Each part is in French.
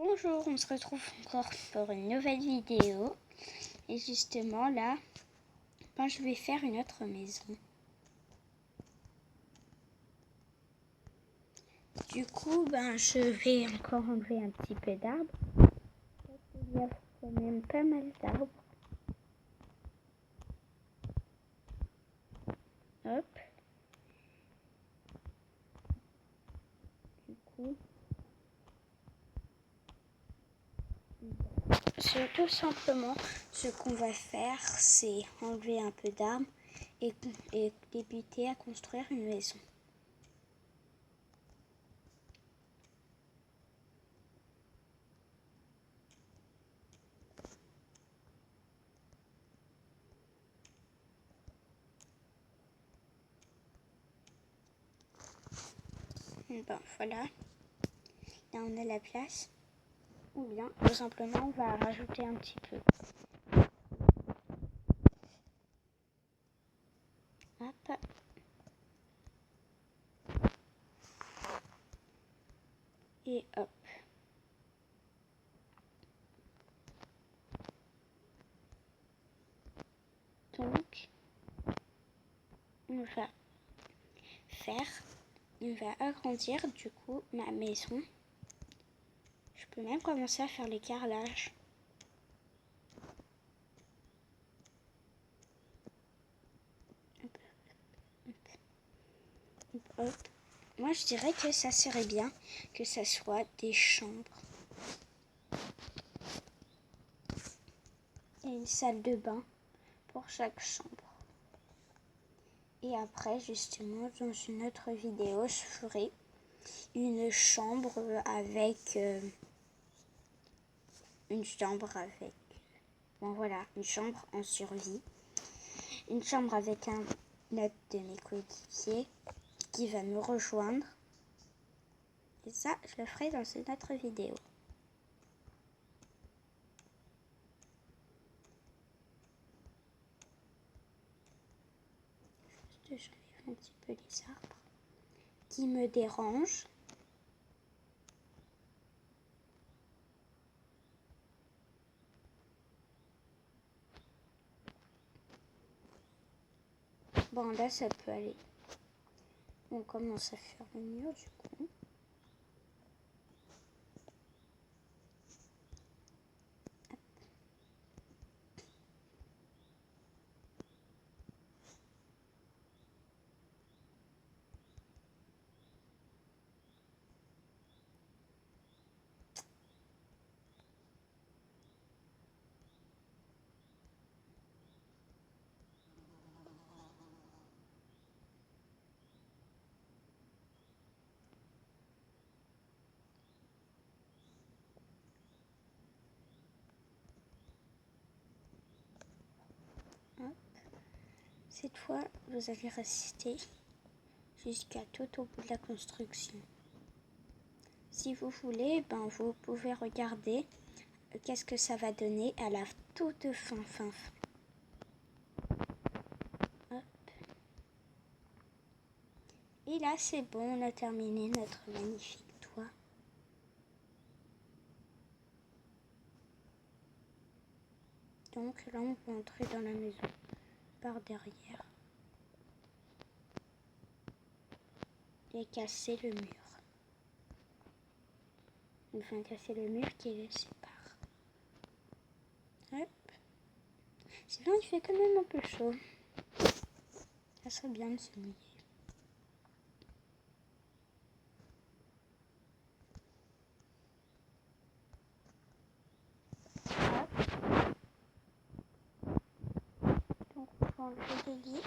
Bonjour, on se retrouve encore pour une nouvelle vidéo. Et justement là, je vais faire une autre maison. Du coup, je vais encore enlever un petit peu d'arbres. Il y a quand même pas mal d'arbres. Hop. Du coup, tout simplement, ce qu'on va faire, c'est enlever un peu d'arbres et débuter à construire une maison. Voilà, là on a la place, ou bien tout simplement on va rajouter un petit peu. Hop. Et hop. Donc, on va agrandir du coup ma maison. Je peux même commencer à faire les carrelages. Hop. Moi, je dirais que ça serait bien que ça soit des chambres. Et une salle de bain pour chaque chambre. Et après, justement, dans une autre vidéo, je ferai une chambre avec... une chambre en survie. Une chambre avec un autre de mes coéquipiers qui va me rejoindre. Et ça, je le ferai dans une autre vidéo. Juste, j'enlève un petit peu les arbres qui me dérangent. Bon, là, ça peut aller. On commence à faire le mur, du coup. Hop. Cette fois, vous allez rester jusqu'à tout au bout de la construction. Si vous voulez, vous pouvez regarder qu'est-ce que ça va donner à la toute fin. Hop. Et là, c'est bon, on a terminé notre magnifique toit. Donc là, on peut entrer dans la maison par derrière et casser le mur. Enfin, casser le mur qui les sépare. Hop. C'est bien, il fait quand même un peu chaud. Ça serait bien de se mouiller. Hop. Donc, on va enlever les lits.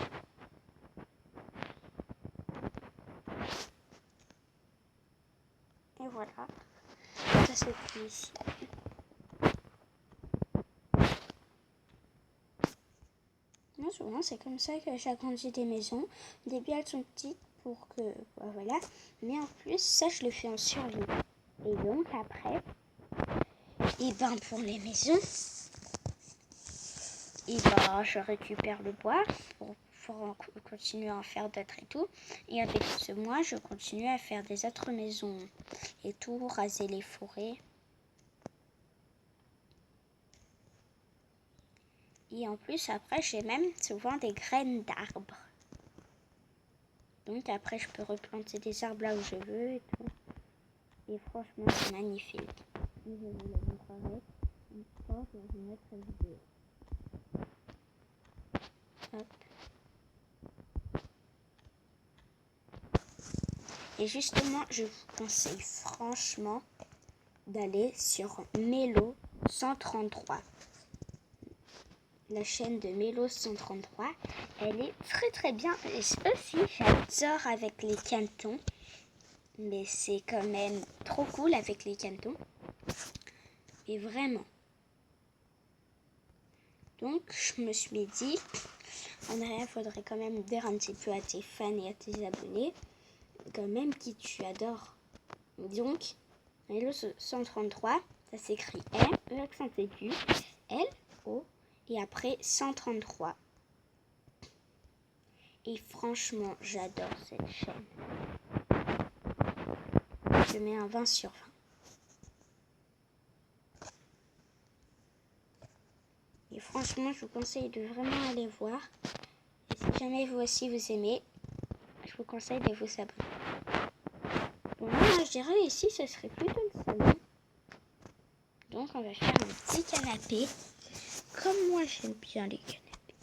Et voilà. Ça se plie ici. Moi, souvent, c'est comme ça que j'agrandis des maisons. Au début, elles sont petites pour que... voilà. Mais en plus, ça, je le fais en survie. Et donc, après... Et pour les maisons... Et je récupère le bois pour continuer à en faire d'autres et tout. Et avec ce bois, je continue à faire des autres maisons et tout, raser les forêts. Et en plus, après, j'ai même souvent des graines d'arbres. Donc après, je peux replanter des arbres là où je veux et tout. Et franchement, c'est magnifique. Je vous le montrerai une fois dans une autre vidéo. Hop. Et justement, je vous conseille franchement d'aller sur Mélo 133. La chaîne de Mélo 133, elle est très très bien. Et aussi, j'adore avec les cantons. Mais c'est quand même trop cool avec les cantons. Et vraiment. Donc, je me suis dit, en arrière, il faudrait quand même dire un petit peu à tes fans et à tes abonnés, quand même, qui tu adores. Donc, Mélo 133, ça s'écrit M, l'accent aigu, L, O, et après 133. Et franchement, j'adore cette chaîne. Je mets un 20 sur 20. Et franchement, je vous conseille de vraiment aller voir. Et si jamais vous aussi vous aimez, je vous conseille de vous abonner. Bon, moi, je dirais ici, ce serait plutôt le salon. Donc, on va faire un petit canapé. Comme moi, j'aime bien les canapés.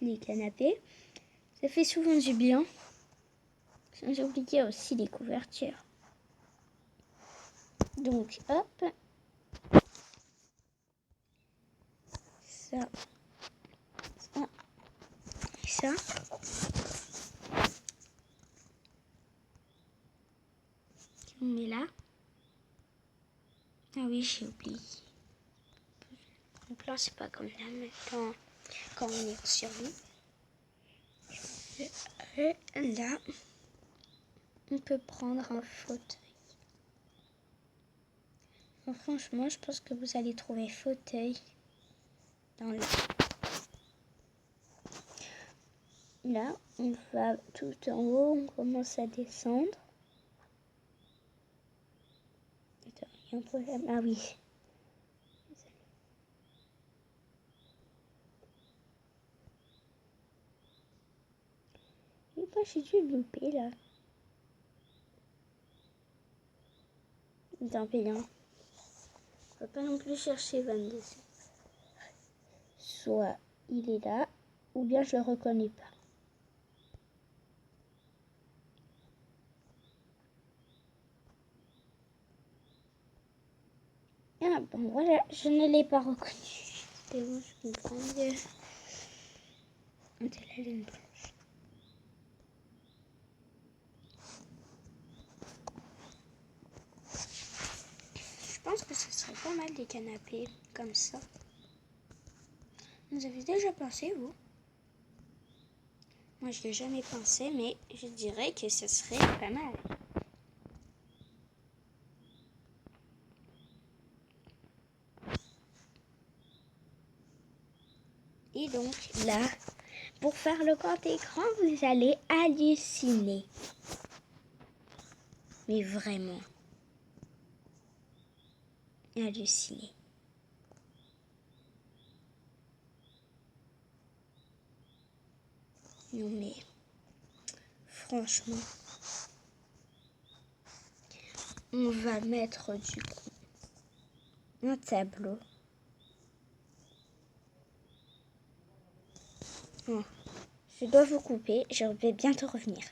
Les canapés, ça fait souvent du bien. Sans oublier aussi les couvertures. Donc, hop. Ça. Ça. Et ça. On met là. Ah oui, j'ai oublié. Donc là, c'est pas comme là, mais quand on est sur lui. Et là, on peut prendre un fauteuil. Bon, franchement, je pense que vous allez trouver fauteuil dans le... Là, on va tout en haut, on commence à descendre. Attends, il y a un problème. Ah oui. Et moi, j'ai dû le louper là. Tant pis, hein. On va pas non plus chercher 22. Soit il est là, ou bien je le reconnais pas. Ah bon, voilà, je ne l'ai pas reconnu. C'est bon, je comprends mieux. C'est la laine blanche. Je pense que ce serait pas mal des canapés comme ça. Vous avez déjà pensé, vous? Moi, je l'ai jamais pensé, mais je dirais que ce serait pas mal. Et donc, là, pour faire le grand écran, vous allez halluciner. Mais vraiment. Halluciner. Non mais, franchement, on va mettre du coup un tableau. Bon, je dois vous couper, je vais bientôt revenir.